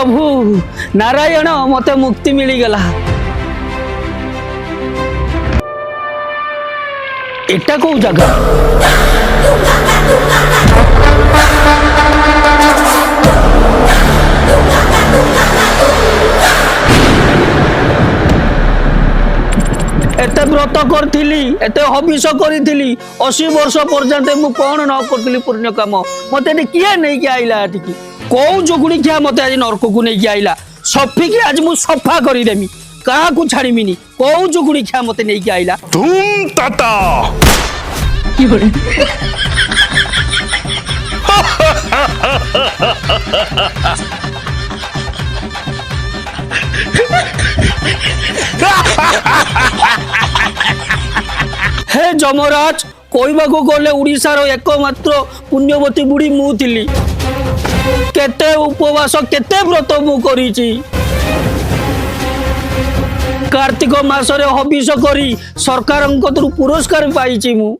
प्रभु नारायण मते मुक्ति मिली गला। एटा को जगह एते व्रत करथिली एते हविष करिथिली 80 वर्ष पर्यंत मु कोन न करथिली पुण्य काम मते ने किए नै के आइला एटिकी को जोगुणी क्या मते आज नरक को नै के आइला सफी के आज मु सफा करि देमी कहा को छाड़ीमिनी को जोगुणी क्या मते नै के आइला तुम ताता की बड़े हे जमराज कहवा गले उड़ीसार एकमात्र पुण्यवती बुढ़ी मु थिली केते उपवास केते व्रत मु करिछि कार्तिक मासरे हविष करी सरकार पुरस्कार पाइछि मु